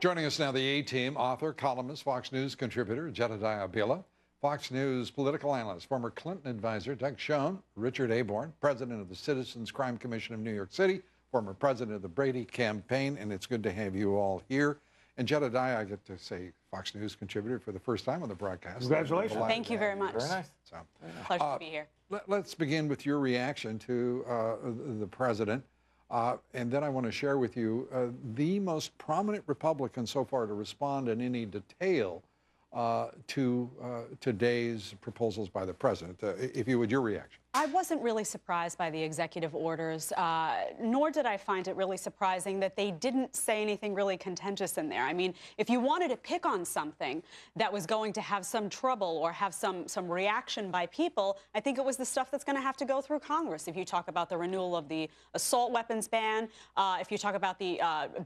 Joining us now, the A-Team, author, columnist, Fox News contributor, Jedediah Bila, Fox News political analyst, former Clinton advisor, Doug Schoen, Richard Aborn, president of the Citizens Crime Commission of New York City, former president of the Brady campaign, and it's good to have you all here. And Jedediah, I get to say Fox News contributor for the first time on the broadcast. Congratulations. Thank you very much. Very nice. So, Pleasure to be here. Let's begin with your reaction to the president. And then I want to share with you the most prominent Republican so far to respond in any detail to today's proposals by the president. If you would, your reaction. I wasn't really surprised by the executive orders, nor did I find it really surprising that they didn't say anything really contentious in there. I mean, if you wanted to pick on something that was going to have some trouble or have some reaction by people, I think it was the stuff that's going to have to go through Congress. If you talk about the renewal of the assault weapons ban, if you talk about the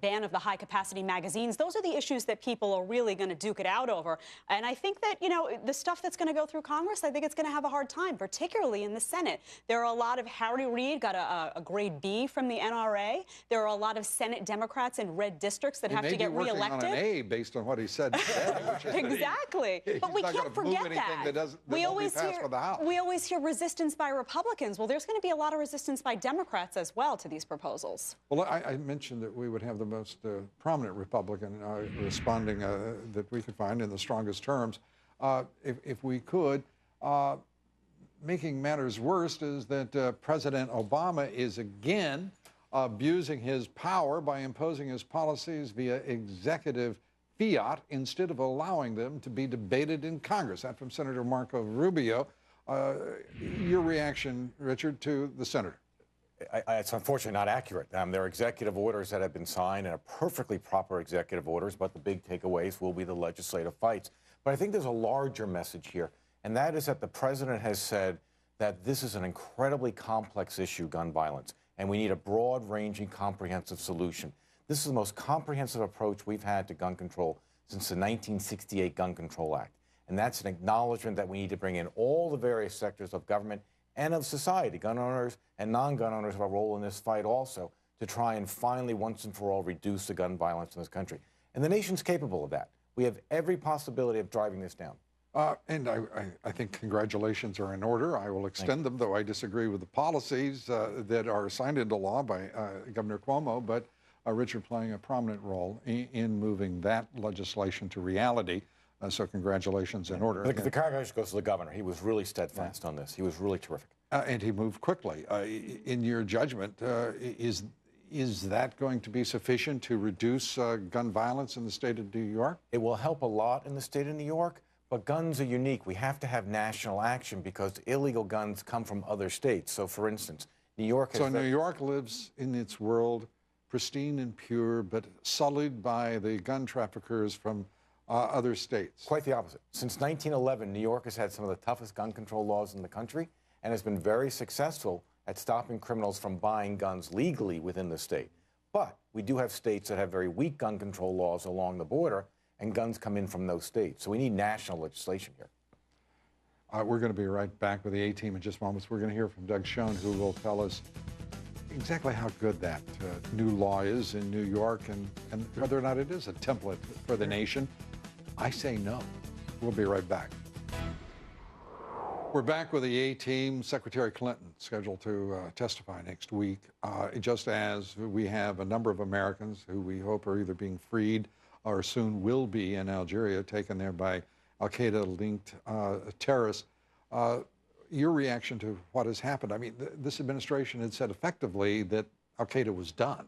ban of the high-capacity magazines, those are the issues that people are really going to duke it out over. And I think that, you know, the stuff that's going to go through Congress, I think it's going to have a hard time, particularly in the Senate. There are a lot of Harry Reid got a grade B from the NRA. There are a lot of Senate Democrats in red districts that have to get reelected. He may be working on an A based on what he said today. Exactly. But we can't forget that. We always hear resistance by Republicans. Well, there's going to be a lot of resistance by Democrats as well to these proposals. Well, I mentioned that we would have the most prominent Republican responding that we could find in the strongest terms. If we could, making matters worse is that President Obama is again abusing his power by imposing his policies via executive fiat instead of allowing them to be debated in Congress. That from Senator Marco Rubio. Your reaction, Richard, to the senator? It's unfortunately not accurate. There are executive orders that have been signed and are perfectly proper executive orders, but the big takeaways will be the legislative fights. But I think there's a larger message here, and that is that the president has said that this is an incredibly complex issue, gun violence, and we need a broad-ranging, comprehensive solution. This is the most comprehensive approach we've had to gun control since the 1968 Gun Control Act. And that's an acknowledgement that we need to bring in all the various sectors of government and of society. Gun owners and non-gun owners have a role in this fight also to try and finally, once and for all, reduce the gun violence in this country. And the nation's capable of that. We have every possibility of driving this down. And I think congratulations are in order. I will extend them, though I disagree with the policies that are signed into law by Governor Cuomo, but Richard playing a prominent role in moving that legislation to reality. So congratulations in order. The congratulations goes to the governor. He was really steadfast on this. He was really terrific. And he moved quickly. In your judgment, is that going to be sufficient to reduce gun violence in the state of New York? It will help a lot in the state of New York, but guns are unique. We have to have national action because illegal guns come from other states. So, for instance, New York has... So New York lives in its world pristine and pure, but sullied by the gun traffickers from other states. Quite the opposite. Since 1911, New York has had some of the toughest gun control laws in the country and has been very successful at stopping criminals from buying guns legally within the state. But we do have states that have very weak gun control laws along the border, and guns come in from those states. So we need national legislation here. We're going to be right back with the A-Team in just moments. We're going to hear from Doug Schoen, who will tell us exactly how good that new law is in New York and whether or not it is a template for the nation. I say no. We'll be right back. We're back with the A-Team. Secretary Clinton scheduled to testify next week, just as we have a number of Americans who we hope are either being freed or soon will be in Algeria, taken there by al-Qaeda-linked terrorists. Your reaction to what has happened? I mean, this administration had said effectively that al-Qaeda was done.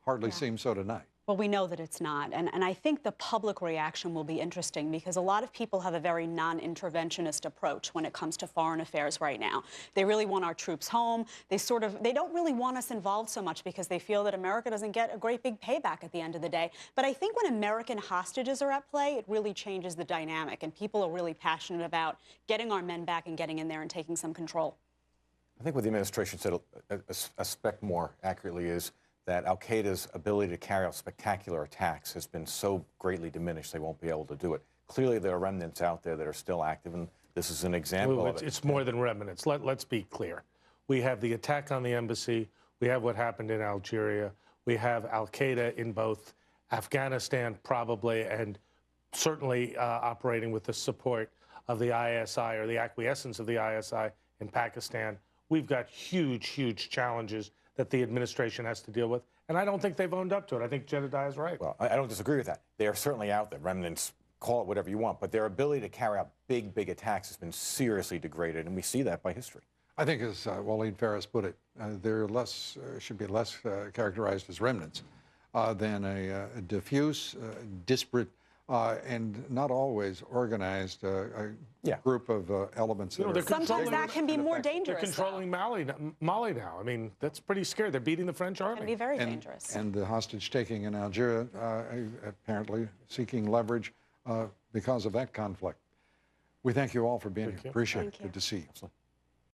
Hardly seems so tonight. Well, we know that it's not. And I think the public reaction will be interesting because a lot of people have a very non-interventionist approach when it comes to foreign affairs right now. They really want our troops home. They don't really want us involved so much because they feel that America doesn't get a great big payback at the end of the day. But I think when American hostages are at play, it really changes the dynamic. And people are really passionate about getting our men back and getting in there and taking some control. I think what the administration said a speck more accurately is that al-Qaeda's ability to carry out spectacular attacks has been so greatly diminished they won't be able to do it. Clearly, there are remnants out there that are still active, and this is an example of it. It's more than remnants. Let's be clear. We have the attack on the embassy. We have what happened in Algeria. We have al-Qaeda in both Afghanistan probably, and certainly operating with the support of the ISI or the acquiescence of the ISI in Pakistan. We've got huge, huge challenges that the administration has to deal with, and I don't think they've owned up to it. I think Jedediah is right. Well, I don't disagree with that. They are certainly out there. Remnants, call it whatever you want, but their ability to carry out big, big attacks has been seriously degraded, and we see that by history. I think, as Waleed Ferris put it, they're less should be less characterized as remnants than a diffuse, disparate, and not always organized group of elements. Sometimes that can be more dangerous. They're controlling Mali now. I mean, that's pretty scary. They're beating the French army. It can be very dangerous. And the hostage taking in Algeria, apparently seeking leverage because of that conflict. We thank you all for being here. Appreciate it. Good to see you.